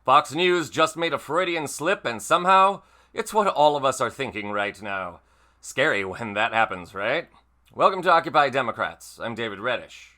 Fox News just made a Freudian slip, and somehow, it's what all of us are thinking right now. Scary when that happens, right? Welcome to Occupy Democrats. I'm David Reddish.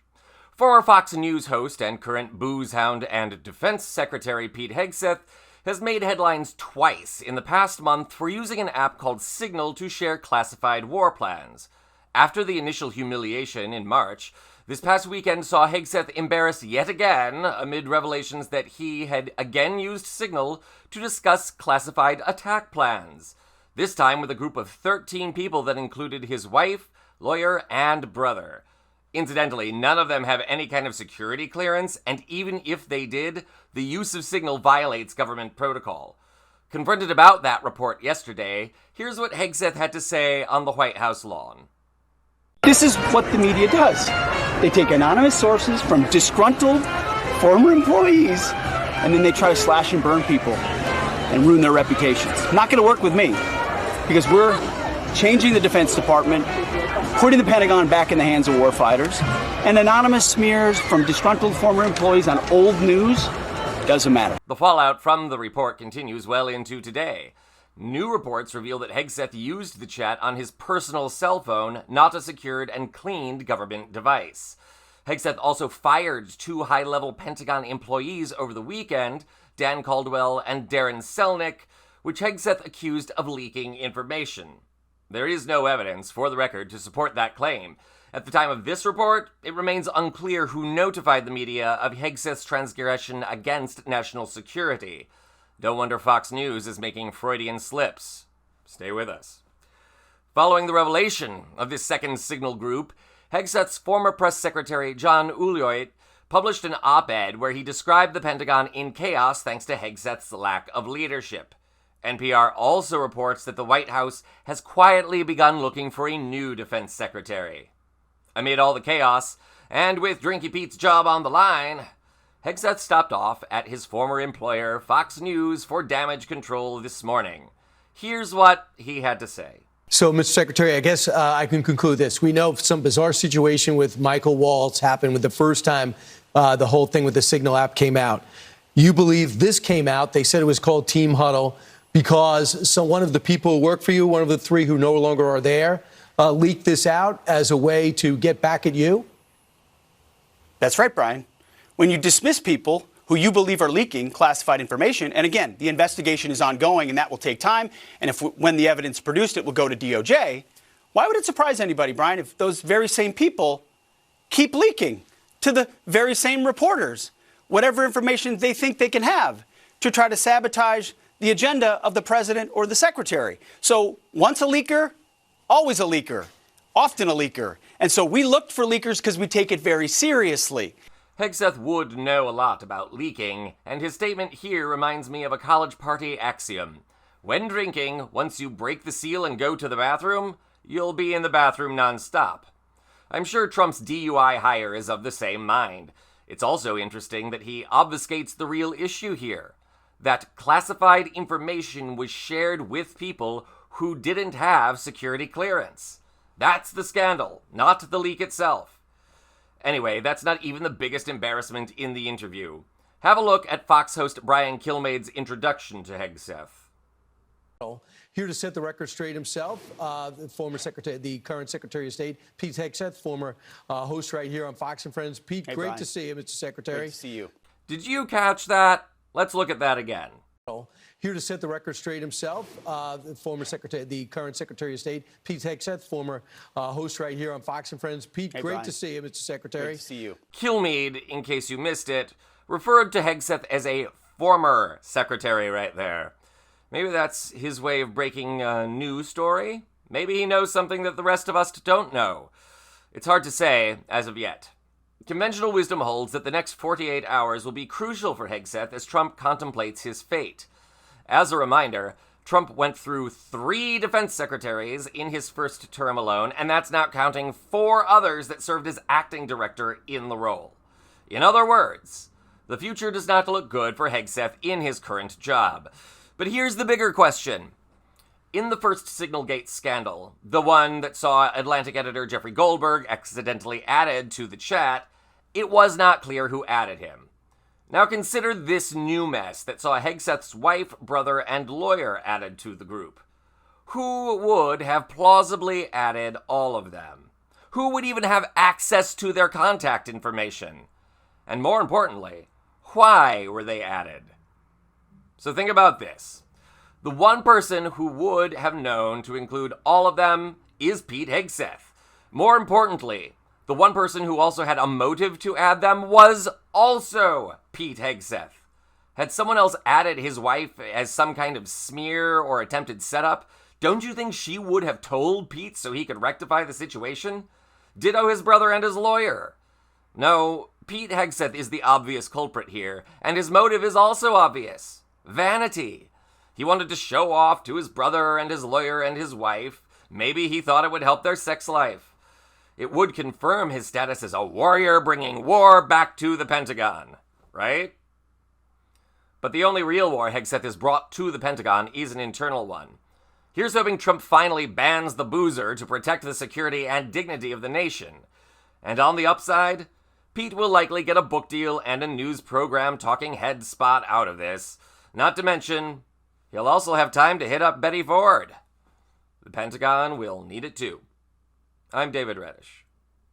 Former Fox News host and current booze hound and Defense Secretary Pete Hegseth has made headlines twice in the past month for using an app called Signal to share classified war plans. After the initial humiliation in March, this past weekend saw Hegseth embarrassed yet again amid revelations that he had again used Signal to discuss classified attack plans. This time with a group of 13 people that included his wife, lawyer, and brother. Incidentally, none of them have any kind of security clearance, and even if they did, the use of Signal violates government protocol. Confronted about that report yesterday, here's what Hegseth had to say on the White House lawn. This is what the media does. They take anonymous sources from disgruntled former employees, and then they try to slash and burn people and ruin their reputations. Not going to work with me, because we're changing the Defense Department, putting the Pentagon back in the hands of warfighters, and anonymous smears from disgruntled former employees on old news doesn't matter. The fallout from the report continues well into today. New reports reveal that Hegseth used the chat on his personal cell phone, not a secured and cleaned government device. Hegseth also fired two high-level Pentagon employees over the weekend, Dan Caldwell and Darren Selnick, which Hegseth accused of leaking information. There is no evidence, for the record, to support that claim. At the time of this report, it remains unclear who notified the media of Hegseth's transgression against national security. No wonder Fox News is making Freudian slips. Stay with us. Following the revelation of this second Signal group, Hegseth's former press secretary John Ulloit published an op-ed where he described the Pentagon in chaos thanks to Hegseth's lack of leadership. NPR also reports that the White House has quietly begun looking for a new defense secretary. Amid all the chaos, and with Drinky Pete's job on the line, Hegseth stopped off at his former employer, Fox News, for damage control this morning. Here's what he had to say. So, Mr. Secretary, I guess I can conclude this. We know some bizarre situation with Michael Waltz happened with the first time the whole thing with the Signal app came out. You believe this came out, they said it was called Team Huddle, because one of the people who work for you, one of the three who no longer are there, leaked this out as a way to get back at you? That's right, Brian. When you dismiss people who you believe are leaking classified information, and again, the investigation is ongoing and that will take time, and when the evidence is produced, it will go to DOJ, why would it surprise anybody, Brian, if those very same people keep leaking to the very same reporters whatever information they think they can have to try to sabotage the agenda of the president or the secretary? So once a leaker, always a leaker, often a leaker. And so we looked for leakers because we take it very seriously. Hegseth would know a lot about leaking, and his statement here reminds me of a college party axiom. When drinking, once you break the seal and go to the bathroom, you'll be in the bathroom nonstop. I'm sure Trump's DUI hire is of the same mind. It's also interesting that he obfuscates the real issue here. That classified information was shared with people who didn't have security clearance. That's the scandal, not the leak itself. Anyway, that's not even the biggest embarrassment in the interview. Have a look at Fox host Brian Killmeade's introduction to Hegseth. Here to set the record straight himself, the current Secretary of State, Pete Hegseth, former host right here on Fox and Friends. Pete, hey, great Brian. To see you, Mr. Secretary. Great to see you. Did you catch that? Let's look at that again. Here to set the record straight himself, the current Secretary of State, Pete Hegseth, former host right here on Fox and Friends. Pete, hey, great Brian. To see you, Mr. Secretary. Great to see you. Kilmeade, in case you missed it, referred to Hegseth as a former secretary right there. Maybe that's his way of breaking a news story? Maybe he knows something that the rest of us don't know. It's hard to say as of yet. Conventional wisdom holds that the next 48 hours will be crucial for Hegseth as Trump contemplates his fate. As a reminder, Trump went through 3 defense secretaries in his first term alone, and that's not counting 4 others that served as acting director in the role. In other words, the future does not look good for Hegseth in his current job. But here's the bigger question. In the first Signalgate scandal, the one that saw Atlantic editor Jeffrey Goldberg accidentally added to the chat, it was not clear who added him. Now consider this new mess that saw Hegseth's wife, brother, and lawyer added to the group. Who would have plausibly added all of them? Who would even have access to their contact information? And more importantly, why were they added? So think about this. The one person who would have known to include all of them is Pete Hegseth. More importantly, the one person who also had a motive to add them was also Pete Hegseth. Had someone else added his wife as some kind of smear or attempted setup, don't you think she would have told Pete so he could rectify the situation? Ditto his brother and his lawyer. No, Pete Hegseth is the obvious culprit here, and his motive is also obvious. Vanity. He wanted to show off to his brother and his lawyer and his wife. Maybe he thought it would help their sex life. It would confirm his status as a warrior bringing war back to the Pentagon, right? But the only real war Hegseth has brought to the Pentagon is an internal one. Here's hoping Trump finally bans the boozer to protect the security and dignity of the nation. And on the upside, Pete will likely get a book deal and a news program talking head spot out of this. Not to mention, he'll also have time to hit up Betty Ford. The Pentagon will need it too. I'm David Reddish.